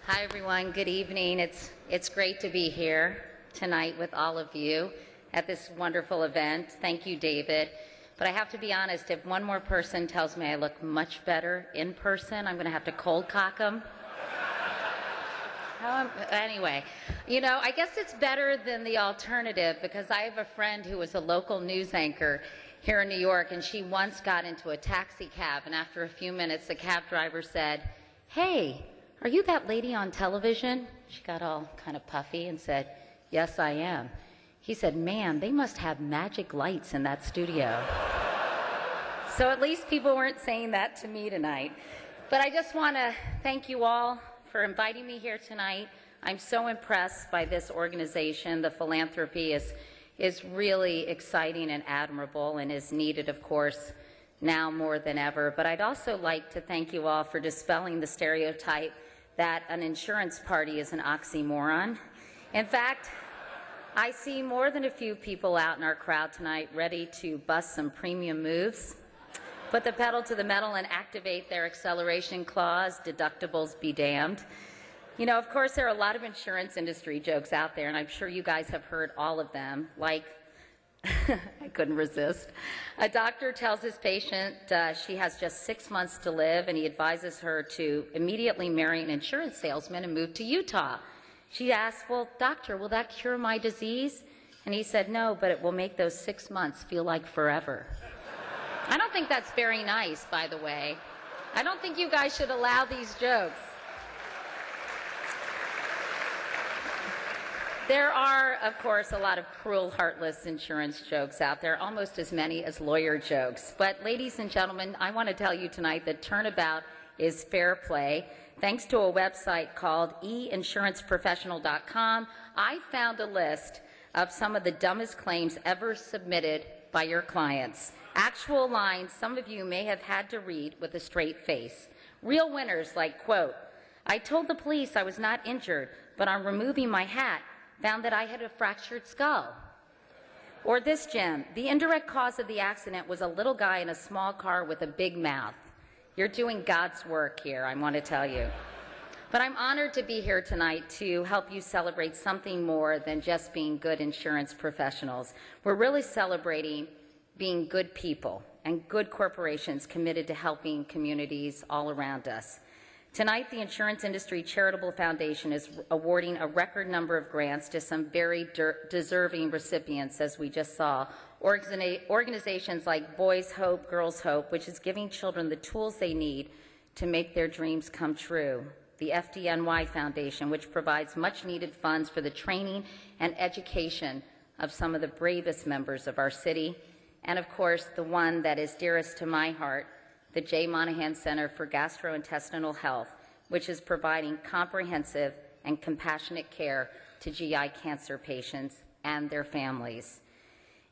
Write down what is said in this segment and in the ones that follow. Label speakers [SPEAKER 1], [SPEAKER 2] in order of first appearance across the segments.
[SPEAKER 1] Hi, everyone. Good evening. It's great to be here tonight with all of you at this wonderful event. Thank you, David. But I have to be honest, if one more person tells me I look much better in person, I'm going to have to cold cock them. Anyway, I guess it's better than the alternative because I have a friend who was a local news anchor here in New York, and she once got into a taxi cab, and after a few minutes, the cab driver said, "Hey, are you that lady on television?" She got all kind of puffy and said, "Yes, I am." He said, "Man, they must have magic lights in that studio." So at least people weren't saying that to me tonight. But I just want to thank you all for inviting me here tonight. I'm so impressed by this organization. The philanthropy is really exciting and admirable and is needed, of course, now more than ever. But I'd also like to thank you all for dispelling the stereotype that an insurance party is an oxymoron. In fact, I see more than a few people out in our crowd tonight ready to bust some premium moves, put the pedal to the metal and activate their acceleration clause, deductibles be damned. Of course, there are a lot of insurance industry jokes out there, and I'm sure you guys have heard all of them, like, I couldn't resist. A doctor tells his patient she has just 6 months to live, and he advises her to immediately marry an insurance salesman and move to Utah. She asks, "Well, doctor, will that cure my disease?" And he said, "No, but it will make those 6 months feel like forever." I don't think that's very nice, by the way. I don't think you guys should allow these jokes. There are, of course, a lot of cruel, heartless insurance jokes out there, almost as many as lawyer jokes. But ladies and gentlemen, I want to tell you tonight that turnabout is fair play. Thanks to a website called einsuranceprofessional.com, I found a list of some of the dumbest claims ever submitted by your clients. Actual lines some of you may have had to read with a straight face. Real winners like, quote, "I told the police I was not injured, but on removing my hat, found that I had a fractured skull." Or this gem, "The indirect cause of the accident was a little guy in a small car with a big mouth." You're doing God's work here, I want to tell you. But I'm honored to be here tonight to help you celebrate something more than just being good insurance professionals. We're really celebrating being good people and good corporations committed to helping communities all around us. Tonight, the Insurance Industry Charitable Foundation is awarding a record number of grants to some very deserving recipients, as we just saw. Organizations like Boys Hope, Girls Hope, which is giving children the tools they need to make their dreams come true. The FDNY Foundation, which provides much-needed funds for the training and education of some of the bravest members of our city. And, of course, the one that is dearest to my heart, the J. Monahan Center for Gastrointestinal Health, which is providing comprehensive and compassionate care to GI cancer patients and their families.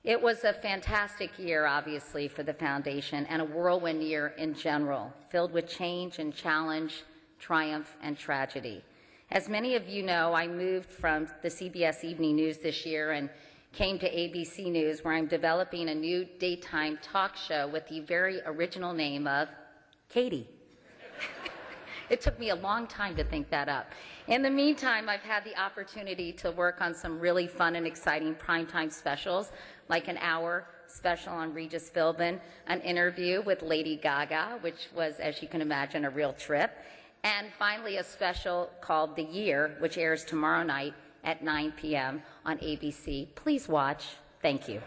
[SPEAKER 1] It was a fantastic year, obviously, for the Foundation, and a whirlwind year in general, filled with change and challenge, triumph and tragedy. As many of you know, I moved from the CBS Evening News this year and came to ABC News, where I'm developing a new daytime talk show with the very original name of Katie. It took me a long time to think that up. In the meantime, I've had the opportunity to work on some really fun and exciting primetime specials, like an hour special on Regis Philbin, an interview with Lady Gaga, which was, as you can imagine, a real trip, and finally a special called The Year, which airs tomorrow night at 9 p.m. on ABC. Please watch. Thank you.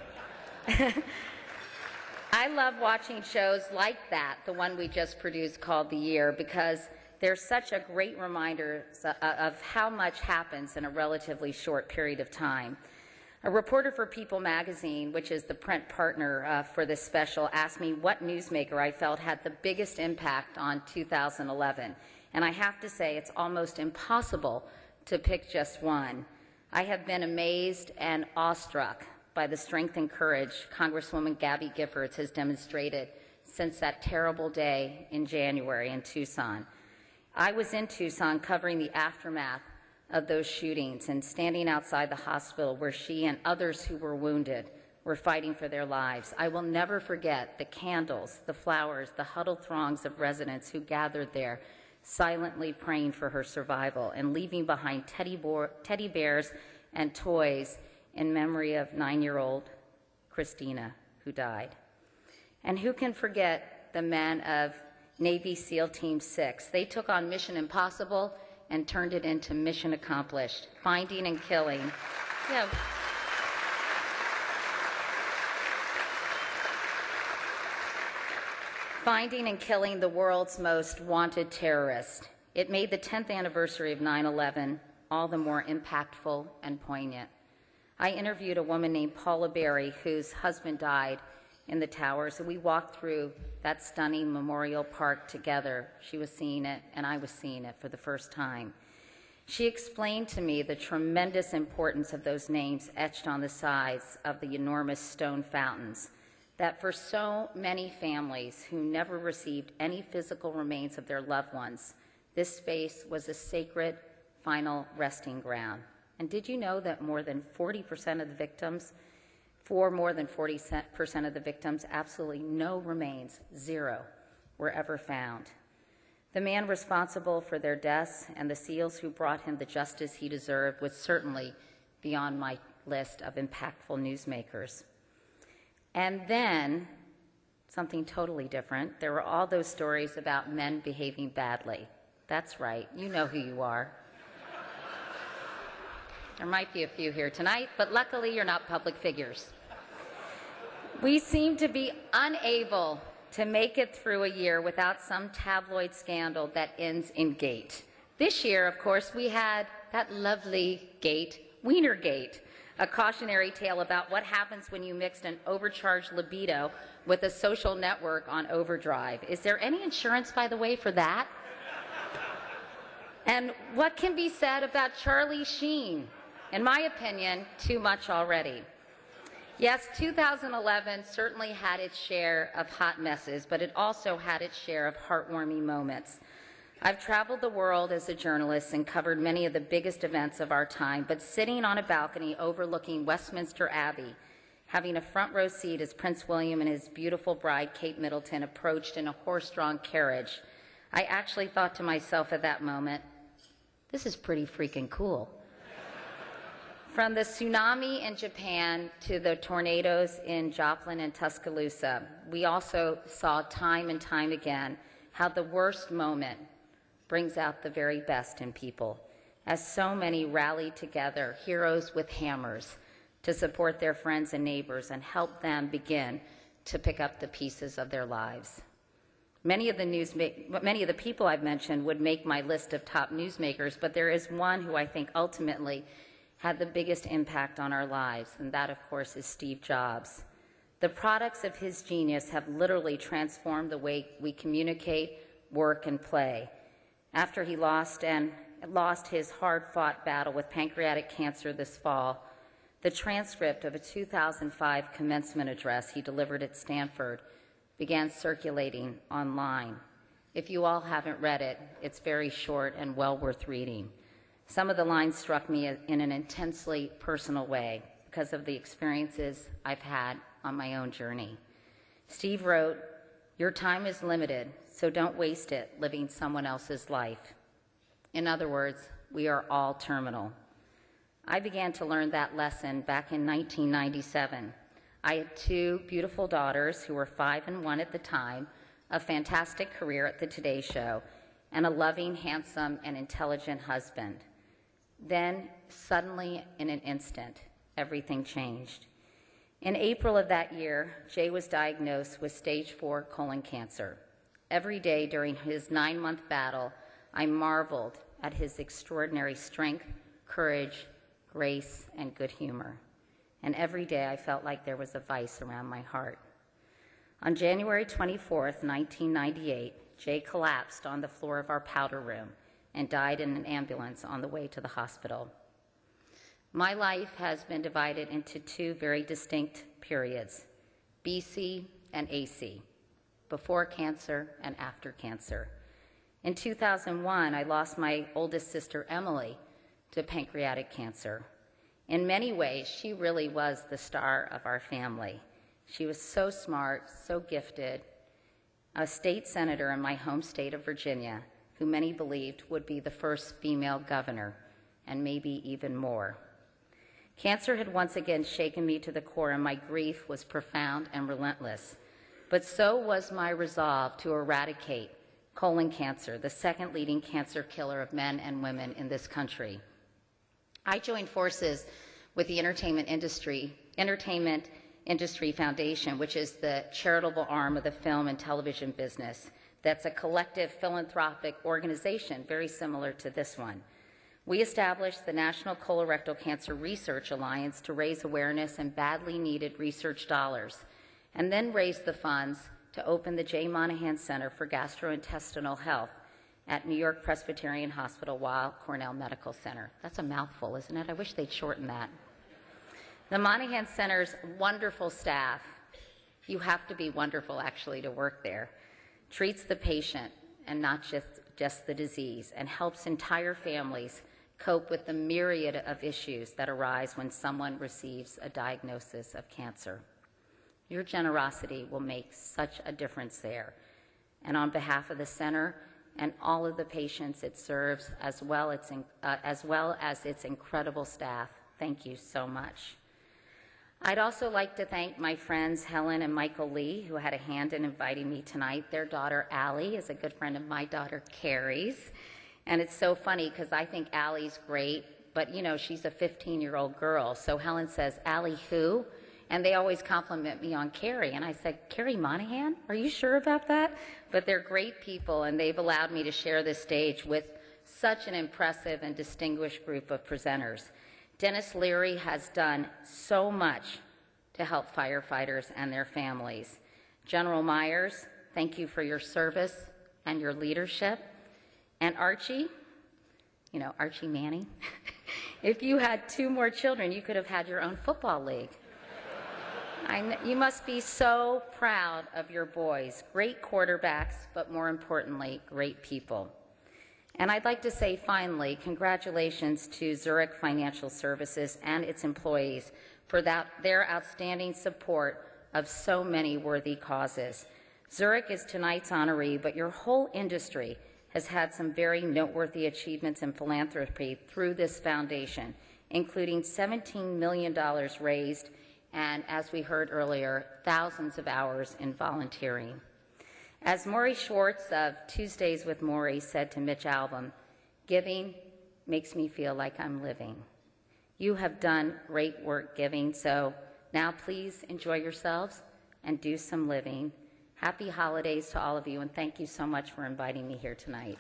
[SPEAKER 1] I love watching shows like that, the one we just produced called The Year, because they're such a great reminder of how much happens in a relatively short period of time. A reporter for People magazine, which is the print partner for this special, asked me what newsmaker I felt had the biggest impact on 2011. And I have to say, it's almost impossible to pick just one. I have been amazed and awestruck by the strength and courage Congresswoman Gabby Giffords has demonstrated since that terrible day in January in Tucson. I was in Tucson covering the aftermath of those shootings and standing outside the hospital where she and others who were wounded were fighting for their lives. I will never forget the candles, the flowers, the huddled throngs of residents who gathered there silently praying for her survival and leaving behind teddy bears and toys in memory of 9-year-old Christina, who died. And who can forget the men of Navy SEAL Team 6? They took on Mission Impossible and turned it into Mission Accomplished, finding and killing. Yeah. Finding and killing the world's most wanted terrorist. It made the 10th anniversary of 9/11 all the more impactful and poignant. I interviewed a woman named Paula Berry, whose husband died in the towers, and we walked through that stunning memorial park together. She was seeing it, and I was seeing it for the first time. She explained to me the tremendous importance of those names etched on the sides of the enormous stone fountains, that for so many families who never received any physical remains of their loved ones, this space was a sacred final resting ground. And did you know that more than 40% of the victims, absolutely no remains, zero, were ever found? The man responsible for their deaths and the SEALs who brought him the justice he deserved was certainly beyond my list of impactful newsmakers. And then, something totally different, there were all those stories about men behaving badly. That's right, you know who you are. There might be a few here tonight, but luckily you're not public figures. We seem to be unable to make it through a year without some tabloid scandal that ends in gate. This year, of course, we had that lovely gate, Wienergate, a cautionary tale about what happens when you mix an overcharged libido with a social network on overdrive. Is there any insurance, by the way, for that? And what can be said about Charlie Sheen? In my opinion, too much already. Yes, 2011 certainly had its share of hot messes, but it also had its share of heartwarming moments. I've traveled the world as a journalist and covered many of the biggest events of our time, but sitting on a balcony overlooking Westminster Abbey, having a front row seat as Prince William and his beautiful bride, Kate Middleton, approached in a horse-drawn carriage, I actually thought to myself at that moment, this is pretty freaking cool. From the tsunami in Japan to the tornadoes in Joplin and Tuscaloosa, we also saw time and time again how the worst moment brings out the very best in people, as so many rallied together, heroes with hammers, to support their friends and neighbors and help them begin to pick up the pieces of their lives. Many of the people I've mentioned would make my list of top newsmakers, but there is one who I think ultimately had the biggest impact on our lives, and that, of course, is Steve Jobs. The products of his genius have literally transformed the way we communicate, work, and play. After he lost his hard-fought battle with pancreatic cancer this fall, the transcript of a 2005 commencement address he delivered at Stanford began circulating online. If you all haven't read it, it's very short and well worth reading. Some of the lines struck me in an intensely personal way because of the experiences I've had on my own journey. Steve wrote, "Your time is limited, so don't waste it living someone else's life." In other words, we are all terminal. I began to learn that lesson back in 1997. I had two beautiful daughters who were 5 and 1 at the time, a fantastic career at the Today Show, and a loving, handsome, and intelligent husband. Then, suddenly, in an instant, everything changed. In April of that year, Jay was diagnosed with stage 4 colon cancer. Every day during his 9-month battle, I marveled at his extraordinary strength, courage, grace, and good humor. And every day I felt like there was a vice around my heart. On January 24th, 1998, Jay collapsed on the floor of our powder room and died in an ambulance on the way to the hospital. My life has been divided into two very distinct periods, BC and AC, before cancer and after cancer. In 2001, I lost my oldest sister, Emily, to pancreatic cancer. In many ways, she really was the star of our family. She was so smart, so gifted, a state senator in my home state of Virginia, who many believed would be the first female governor, and maybe even more. Cancer had once again shaken me to the core, and my grief was profound and relentless. But so was my resolve to eradicate colon cancer, the second leading cancer killer of men and women in this country. I joined forces with the Entertainment Industry Foundation, which is the charitable arm of the film and television business. That's a collective philanthropic organization very similar to this one. We established the National Colorectal Cancer Research Alliance to raise awareness and badly needed research dollars, and then raised the funds to open the J. Monahan Center for Gastrointestinal Health at New York Presbyterian Hospital Weill Cornell Medical Center. That's a mouthful, isn't it? I wish they'd shorten that. The Monahan Center's wonderful staff, you have to be wonderful actually to work there, treats the patient and not just the disease, and helps entire families cope with the myriad of issues that arise when someone receives a diagnosis of cancer. Your generosity will make such a difference there. And on behalf of the center and all of the patients it serves, as well as its incredible staff, thank you so much. I'd also like to thank my friends Helen and Michael Lee, who had a hand in inviting me tonight. Their daughter, Allie, is a good friend of my daughter, Carrie's. And it's so funny because I think Allie's great, but you know, she's a 15-year-old girl. So Helen says, Allie who? And they always compliment me on Carrie. And I said, Carrie Monahan? Are you sure about that? But they're great people, and they've allowed me to share this stage with such an impressive and distinguished group of presenters. Dennis Leary has done so much to help firefighters and their families. General Myers, thank you for your service and your leadership. And Archie, you know, Archie Manning, if you had 2 more children, you could have had your own football league. You must be so proud of your boys, great quarterbacks, but more importantly, great people. And I'd like to say finally, congratulations to Zurich Financial Services and its employees for their outstanding support of so many worthy causes. Zurich is tonight's honoree, but your whole industry has had some very noteworthy achievements in philanthropy through this foundation, including $17 million raised and, as we heard earlier, thousands of hours in volunteering. As Maury Schwartz of Tuesdays with Maury said to Mitch Albom, giving makes me feel like I'm living. You have done great work giving, so now please enjoy yourselves and do some living. Happy holidays to all of you, and thank you so much for inviting me here tonight.